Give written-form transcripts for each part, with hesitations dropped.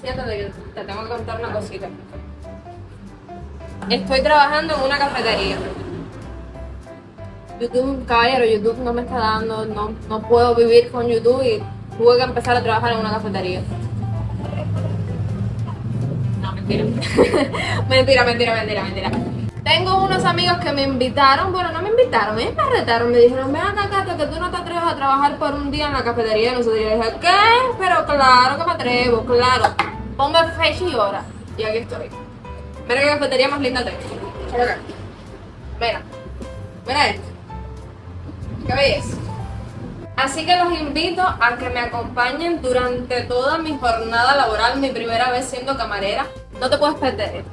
Siéntate que te tengo que contar una cosita. Estoy trabajando en una cafetería. YouTube, caballero, YouTube no me está dando, no puedo vivir con YouTube y tuve que empezar a trabajar en una cafetería. No, mentira. Mentira. Tengo unos amigos que me invitaron, bueno, no me invitaron, me retaron, me dijeron, ven acá, Cata, que tú no te atreves a trabajar por un día en la cafetería de nosotros. Y yo dije, ¿qué? Pero claro que me atrevo, claro. Ponme fecha y hora. Y aquí estoy. Mira qué cafetería más linda tengo. Mira, mira esto. ¿Qué belleza? Así que los invito a que me acompañen durante toda mi jornada laboral, mi primera vez siendo camarera. No te puedes perder esto.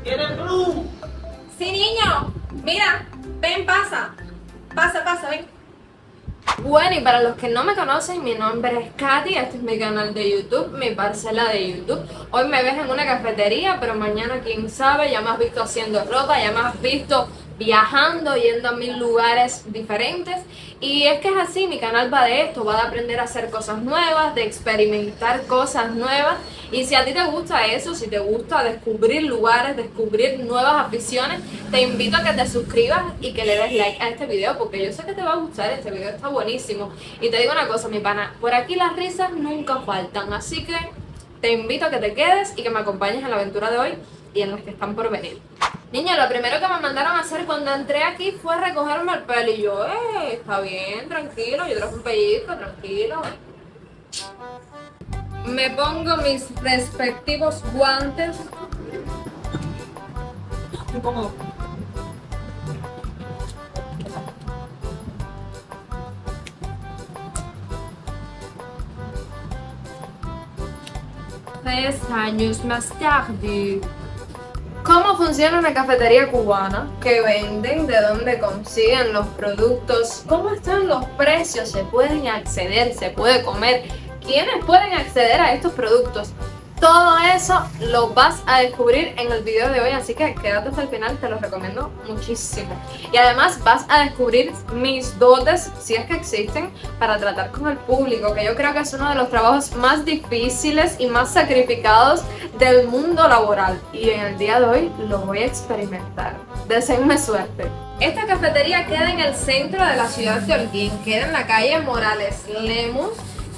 ¿Quieres blue? Sí, niño. Mira, ven, pasa. Pasa, ven. Bueno, y para los que no me conocen, mi nombre es Katy, este es mi canal de YouTube, mi parcela de YouTube. Hoy me ves en una cafetería, pero mañana quién sabe, ya me has visto haciendo ropa, ya me has visto viajando, yendo a 1000 lugares diferentes. Y es que es así, mi canal va de esto, va de aprender a hacer cosas nuevas, de experimentar cosas nuevas. Y si a ti te gusta eso, si te gusta descubrir lugares, descubrir nuevas aficiones, te invito a que te suscribas y que le des like a este video, porque yo sé que te va a gustar, este video está buenísimo. Y te digo una cosa, mi pana, por aquí las risas nunca faltan, así que te invito a que te quedes y que me acompañes en la aventura de hoy y en las que están por venir. Niña, lo primero que me mandaron a hacer cuando entré aquí fue recogerme el pelo y yo, está bien, tranquilo, yo traje un pellizco, tranquilo. Me pongo mis respectivos guantes. Muy cómodo. Tres años más tarde. ¿Cómo funciona una cafetería cubana? ¿Qué venden? ¿De dónde consiguen los productos? ¿Cómo están los precios? ¿Se pueden acceder? ¿Se puede comer? ¿Quiénes pueden acceder a estos productos? Todo eso lo vas a descubrir en el video de hoy, así que quédate hasta el final, te lo recomiendo muchísimo. Y además vas a descubrir mis dotes, si es que existen, para tratar con el público, que yo creo que es uno de los trabajos más difíciles y más sacrificados del mundo laboral. Y en el día de hoy lo voy a experimentar. Deseenme suerte. Esta cafetería queda en el centro de la ciudad de Holguín, queda en la calle Morales Lemus,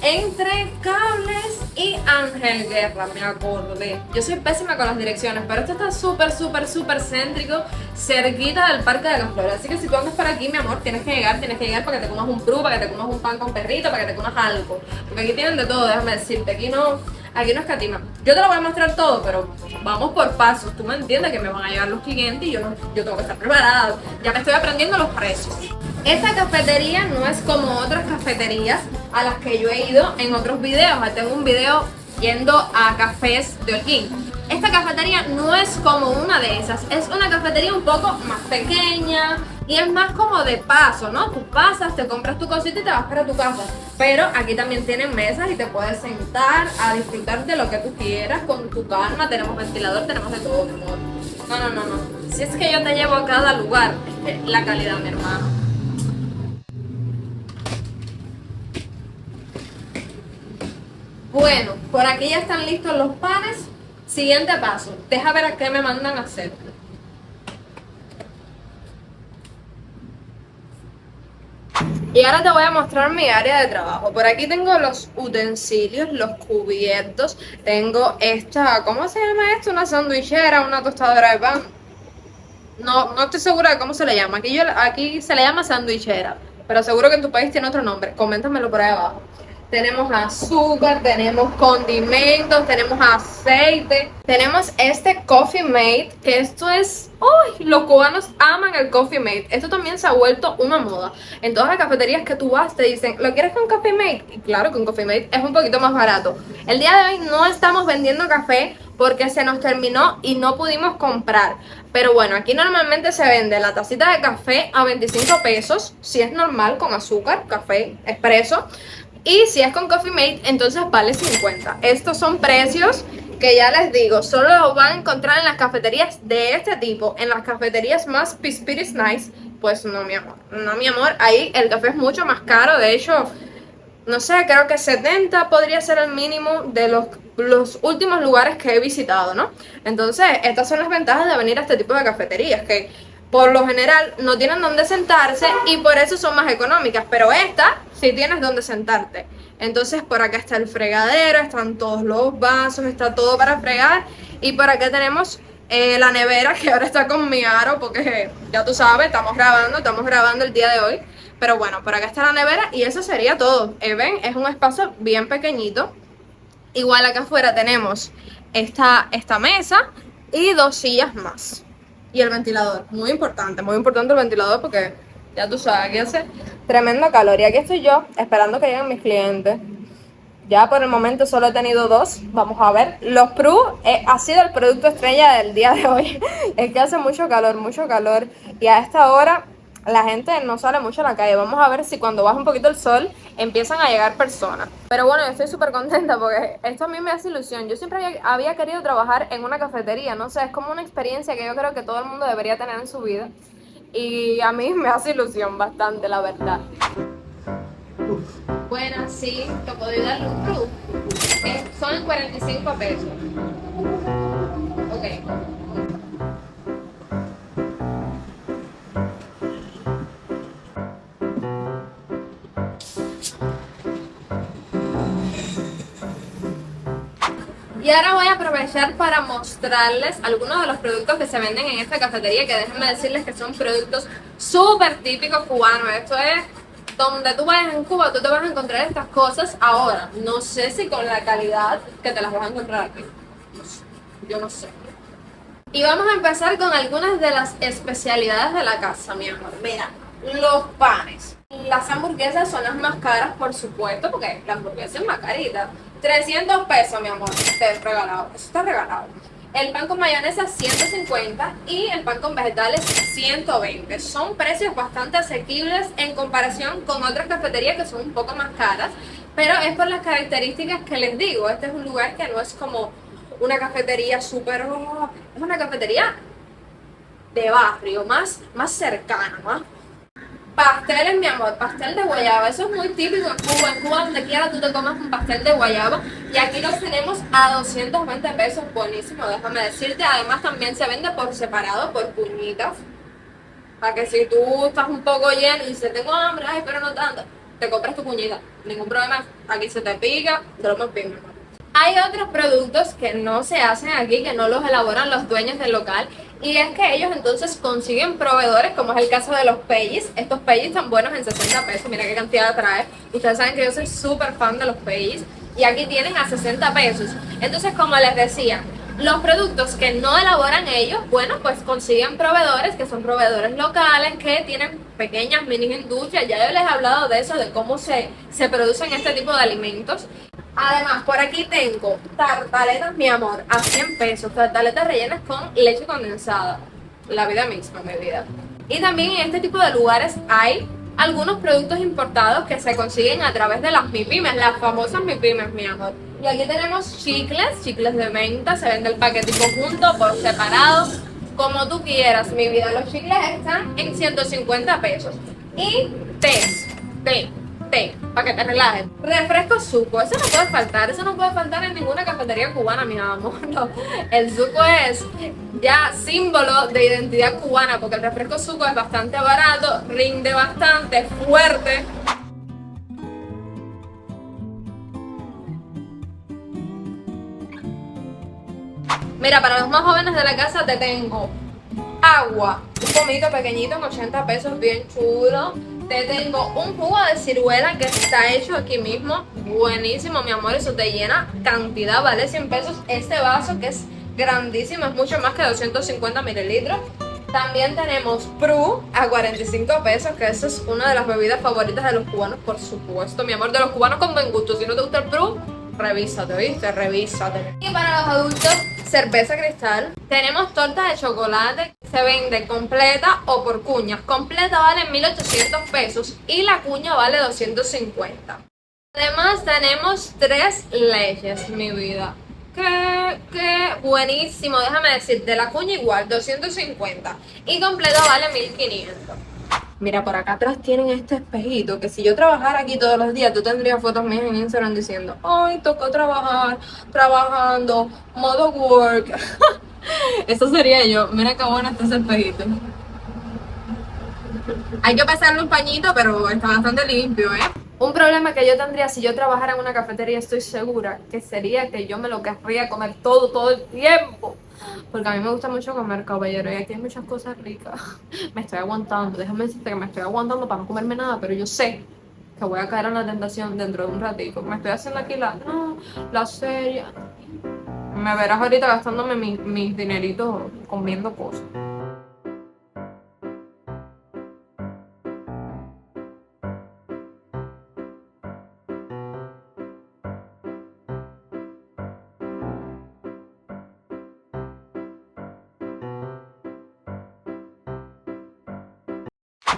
entre Cables y Ángel Guerra, me acordé. Yo soy pésima con las direcciones, pero esto está súper céntrico, cerquita del Parque de las Flores. Así que si tú andas por aquí, mi amor, tienes que llegar para que te comas un pru, para que te comas un pan con perrito, para que te comas algo. Porque aquí tienen de todo, déjame decirte, aquí no escatiman. Yo te lo voy a mostrar todo, pero vamos por pasos. Tú me entiendes que me van a llegar los clientes y yo tengo que estar preparada. Ya me estoy aprendiendo los precios. Esta cafetería no es como otras cafeterías a las que yo he ido en otros videos. Tengo un video yendo a cafés de Holguín. Esta cafetería no es como una de esas, es una cafetería un poco más pequeña y es más como de paso, ¿no? Tú pasas, te compras tu cosita y te vas para tu casa. Pero aquí también tienen mesas y te puedes sentar a disfrutar de lo que tú quieras con tu calma. Tenemos ventilador, tenemos de todo, mi amor. No. Si es que yo te llevo a cada lugar, es que la calidad, mi hermano. Bueno, por aquí ya están listos los panes. Siguiente paso, deja ver a qué me mandan a hacer. Y ahora te voy a mostrar mi área de trabajo. Por aquí tengo los utensilios, los cubiertos. Tengo esta, ¿cómo se llama esto? Una sandwichera, una tostadora de pan. No estoy segura de cómo se le llama. Aquí se le llama sandwichera, pero seguro que en tu país tiene otro nombre. Coméntamelo por ahí abajo. tenemos azúcar, tenemos condimentos, tenemos aceite, tenemos este Coffee Mate, que esto es... ¡Uy! Los cubanos aman el Coffee Mate. Esto también se ha vuelto una moda. En todas las cafeterías que tú vas te dicen, ¿lo quieres con Coffee Mate? Y claro, con Coffee Mate es un poquito más barato. El día de hoy no estamos vendiendo café porque se nos terminó y no pudimos comprar. Pero bueno, aquí normalmente se vende la tacita de café a 25 pesos, si es normal con azúcar, café expreso. Y si es con Coffee Mate, entonces vale 50. Estos son precios que ya les digo, solo los van a encontrar en las cafeterías de este tipo. En las cafeterías más pispiris nice, pues no, mi amor. No, mi amor, ahí el café es mucho más caro. De hecho, no sé, creo que 70 podría ser el mínimo de los últimos lugares que he visitado, ¿no? Entonces, estas son las ventajas de venir a este tipo de cafeterías, que por lo general no tienen dónde sentarse y por eso son más económicas, pero esta sí tienes dónde sentarte. Entonces por acá está el fregadero, están todos los vasos, está todo para fregar. Y por acá tenemos la nevera, que ahora está con mi aro porque ya tú sabes, estamos grabando el día de hoy. Pero bueno, por acá está la nevera y eso sería todo. Ven, es un espacio bien pequeñito. Igual acá afuera tenemos esta mesa y 2 sillas más. Y el ventilador, muy importante el ventilador porque ya tú sabes, aquí hace tremendo calor. Y aquí estoy yo esperando que lleguen mis clientes. Ya por el momento solo he tenido 2. Vamos a ver. Los Pru ha sido el producto estrella del día de hoy. Es que hace mucho calor. Y a esta hora la gente no sale mucho a la calle. Vamos a ver si cuando baja un poquito el sol empiezan a llegar personas. Pero bueno, yo estoy súper contenta porque esto a mí me hace ilusión. Yo siempre había querido trabajar en una cafetería. No sé, es como una experiencia que yo creo que todo el mundo debería tener en su vida. Y a mí me hace ilusión bastante, la verdad. Bueno, sí, te puedo darle un Pru. Son 45 pesos. Ok. Y ahora voy a aprovechar para mostrarles algunos de los productos que se venden en esta cafetería, que déjenme decirles que son productos súper típicos cubanos. Esto es donde tú vayas en Cuba, tú te vas a encontrar estas cosas. Ahora, no sé si con la calidad que te las vas a encontrar aquí. No sé, yo no sé. Y vamos a empezar con algunas de las especialidades de la casa, mi amor. Mira, los panes. Las hamburguesas son las más caras, por supuesto, porque la hamburguesa es más carita. 300 pesos, mi amor. Está regalado. Eso está regalado. El pan con mayonesa 150 y el pan con vegetales 120. Son precios bastante asequibles en comparación con otras cafeterías que son un poco más caras, pero es por las características que les digo. Este es un lugar que no es como una cafetería súper... es una cafetería de barrio, más cercana, más... Pasteles, mi amor, pastel de guayaba, eso es muy típico en Cuba. En Cuba, donde quiera tú te comes un pastel de guayaba. Y aquí los tenemos a 220 pesos, buenísimo, déjame decirte. Además también se vende por separado, por puñitas. Para que si tú estás un poco lleno y dices, tengo hambre, ay, pero no tanto, te compras tu puñita, ningún problema. Aquí se te pica, te lo más bien. Hay otros productos que no se hacen aquí, que no los elaboran los dueños del local. Y es que ellos entonces consiguen proveedores, como es el caso de los peyes. Estos peyes están buenos en 60 pesos, mira qué cantidad trae. Ustedes saben que yo soy súper fan de los peyes. Y aquí tienen a 60 pesos. Entonces, como les decía, los productos que no elaboran ellos, bueno, pues consiguen proveedores, que son proveedores locales, que tienen pequeñas mini industrias. Ya yo les he hablado de eso, de cómo se producen este tipo de alimentos. Además, por aquí tengo tartaletas, mi amor, a 100 pesos. Tartaletas rellenas con leche condensada. La vida misma, mi vida. Y también en este tipo de lugares hay algunos productos importados que se consiguen a través de las MIPYMES, las famosas MIPYMES, mi amor. Y aquí tenemos chicles de menta, se vende el paquetico junto, por separado, como tú quieras, mi vida. Los chicles están en 150 pesos. Y té, para que te relajes. Refresco Zuco, eso no puede faltar en ninguna cafetería cubana, mi amor. No. El Zuco es ya símbolo de identidad cubana, porque el refresco Zuco es bastante barato, rinde bastante, fuerte. Mira, para los más jóvenes de la casa te tengo agua, un pomito pequeñito en 80 pesos, bien chulo. Te tengo un jugo de ciruela que está hecho aquí mismo. Buenísimo, mi amor. Eso te llena cantidad. Vale 100 pesos. Este vaso que es grandísimo. Es mucho más que 250 mililitros. También tenemos Pru a 45 pesos. Que esa es una de las bebidas favoritas de los cubanos, por supuesto. Mi amor, de los cubanos con buen gusto. Si no te gusta el Pru, revísate, ¿viste? Revísate. Y para los adultos, cerveza Cristal. Tenemos torta de chocolate. Se vende completa o por cuñas. Completa vale 1.800 pesos y la cuña vale 250. Además tenemos 3 leches, mi vida. Qué buenísimo. Déjame decirte, la cuña igual, 250. Y completa vale 1.500. Mira, por acá atrás tienen este espejito que si yo trabajara aquí todos los días, tú tendrías fotos mías en Instagram diciendo, ay, tocó trabajar, trabajando, modo work. Eso sería yo. Mira qué bueno está ese espejito. Hay que pasarle un pañito, pero está bastante limpio, ¿eh? Un problema que yo tendría si yo trabajara en una cafetería, estoy segura, que sería que yo me lo querría comer todo el tiempo. Porque a mí me gusta mucho comer, caballero, y aquí hay muchas cosas ricas. Me estoy aguantando, déjame decirte que me estoy aguantando para no comerme nada, pero yo sé que voy a caer en la tentación dentro de un ratito. Me estoy haciendo aquí la serie. Me verás ahorita gastándome mis dineritos comiendo cosas.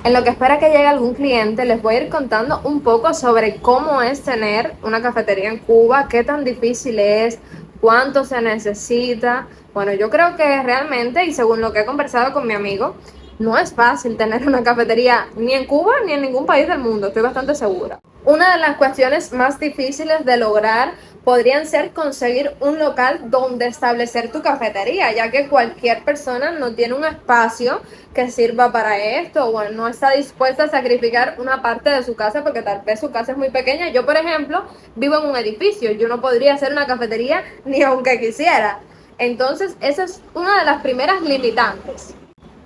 En lo que espera que llegue algún cliente, les voy a ir contando un poco sobre cómo es tener una cafetería en Cuba, qué tan difícil es, cuánto se necesita. Bueno, yo creo que realmente, y según lo que he conversado con mi amigo, no es fácil tener una cafetería ni en Cuba ni en ningún país del mundo, estoy bastante segura. Una de las cuestiones más difíciles de lograr podrían ser conseguir un local donde establecer tu cafetería, ya que cualquier persona no tiene un espacio que sirva para esto o no está dispuesta a sacrificar una parte de su casa porque tal vez su casa es muy pequeña. Yo, por ejemplo, vivo en un edificio, yo no podría hacer una cafetería ni aunque quisiera. Entonces, esa es una de las primeras limitantes.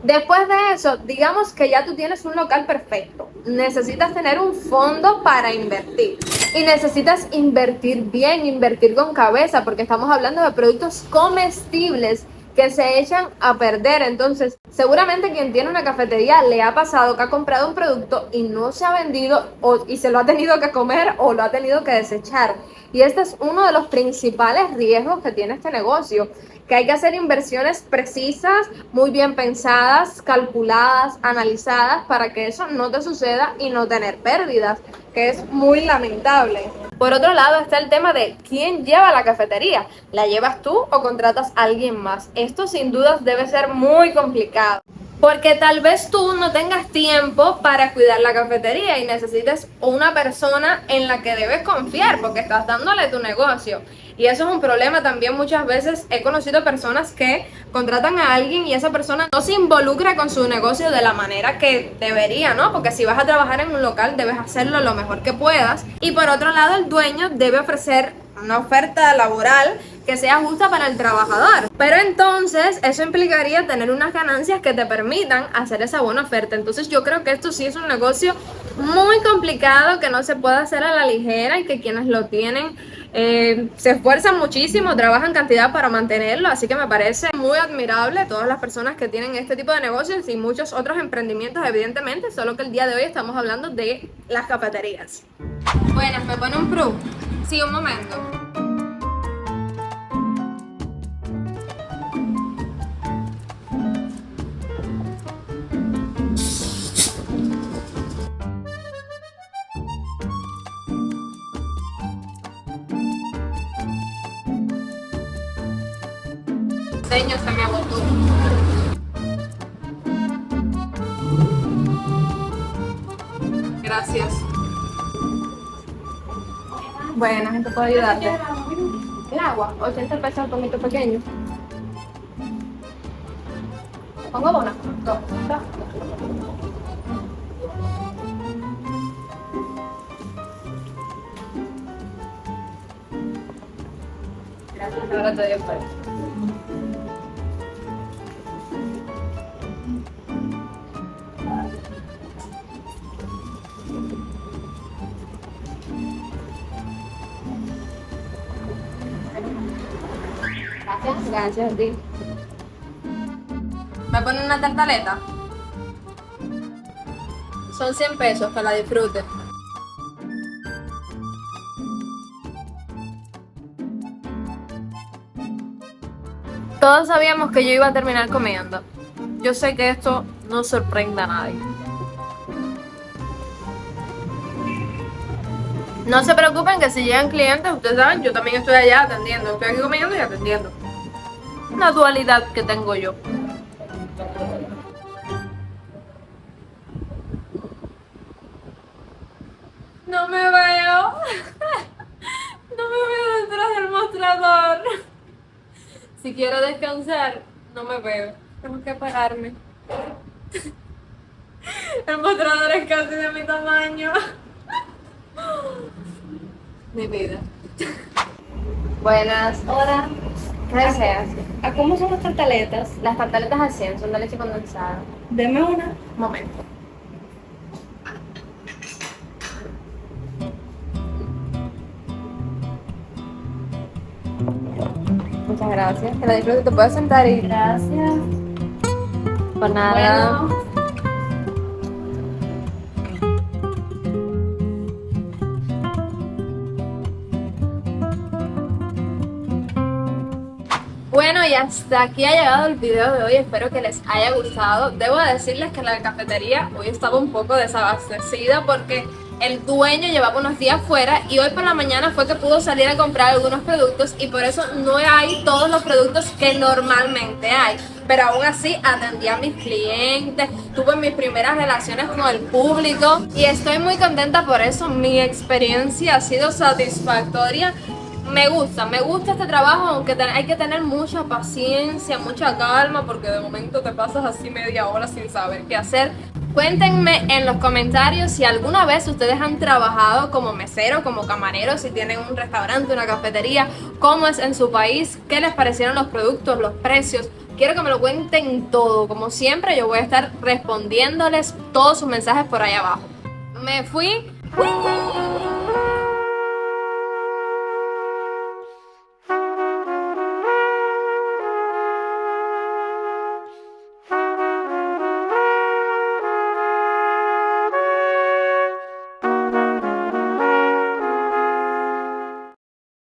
Después de eso, digamos que ya tú tienes un local perfecto. Necesitas tener un fondo para invertir. Y necesitas invertir bien, invertir con cabeza, porque estamos hablando de productos comestibles que se echan a perder. Entonces, seguramente quien tiene una cafetería le ha pasado que ha comprado un producto y no se ha vendido y se lo ha tenido que comer o lo ha tenido que desechar. Y este es uno de los principales riesgos que tiene este negocio, que hay que hacer inversiones precisas, muy bien pensadas, calculadas, analizadas para que eso no te suceda y no tener pérdidas, que es muy lamentable. Por otro lado está el tema de quién lleva la cafetería. ¿La llevas tú o contratas a alguien más? Esto sin dudas debe ser muy complicado, porque tal vez tú no tengas tiempo para cuidar la cafetería y necesites una persona en la que debes confiar porque estás dándole tu negocio. Y eso es un problema también. Muchas veces he conocido personas que contratan a alguien y esa persona no se involucra con su negocio de la manera que debería, ¿no? Porque si vas a trabajar en un local debes hacerlo lo mejor que puedas. Y por otro lado, el dueño debe ofrecer una oferta laboral que sea justa para el trabajador. Pero entonces eso implicaría tener unas ganancias que te permitan hacer esa buena oferta. Entonces yo creo que esto sí es un negocio muy complicado, que no se puede hacer a la ligera y que quienes lo tienen se esfuerzan muchísimo, trabajan cantidad para mantenerlo. Así que me parece muy admirable todas las personas que tienen este tipo de negocios y muchos otros emprendimientos, evidentemente, solo que el día de hoy estamos hablando de las cafeterías. Buenas, ¿me pone un proof? Sí, un momento. Señor, se me agotó. Gracias. Bueno, ¿en qué puedo ayudarte? El agua, 80 pesos el pomito pequeño. ¿Pongo una? Dos. Gracias, ahora te doy el precio. Gracias. Gracias a ti. ¿Me pone una tartaleta? Son 100 pesos, que la disfrute. Todos sabíamos que yo iba a terminar comiendo. Yo sé que esto no sorprende a nadie. No se preocupen que si llegan clientes, ustedes saben, yo también estoy allá atendiendo. Estoy aquí comiendo y atendiendo. Una dualidad que tengo yo. No me veo. No me veo detrás del mostrador. Si quiero descansar, no me veo. Tengo que pararme. El mostrador es casi de mi tamaño. Mi vida. Buenas. Hola, Gracias. ¿a cómo son las tartaletas? Las tartaletas al 100 son de leche condensada. Deme una. Un momento. Muchas gracias. Que la disfrutes. Te puedes sentar y... Gracias. Por nada. Bueno, Bueno, y hasta aquí ha llegado el video de hoy, espero que les haya gustado. Debo decirles que la cafetería hoy estaba un poco desabastecida porque el dueño llevaba unos días fuera y hoy por la mañana fue que pudo salir a comprar algunos productos y por eso no hay todos los productos que normalmente hay. Pero aún así atendí a mis clientes, tuve mis primeras relaciones con el público y estoy muy contenta por eso. Mi experiencia ha sido satisfactoria. Me gusta este trabajo, aunque hay que tener mucha paciencia, mucha calma, porque de momento te pasas así media hora sin saber qué hacer. Cuéntenme en los comentarios si alguna vez ustedes han trabajado como mesero, como camarero, si tienen un restaurante, una cafetería, cómo es en su país, qué les parecieron los productos, los precios. Quiero que me lo cuenten todo. Como siempre, yo voy a estar respondiéndoles todos sus mensajes por ahí abajo. Me fui.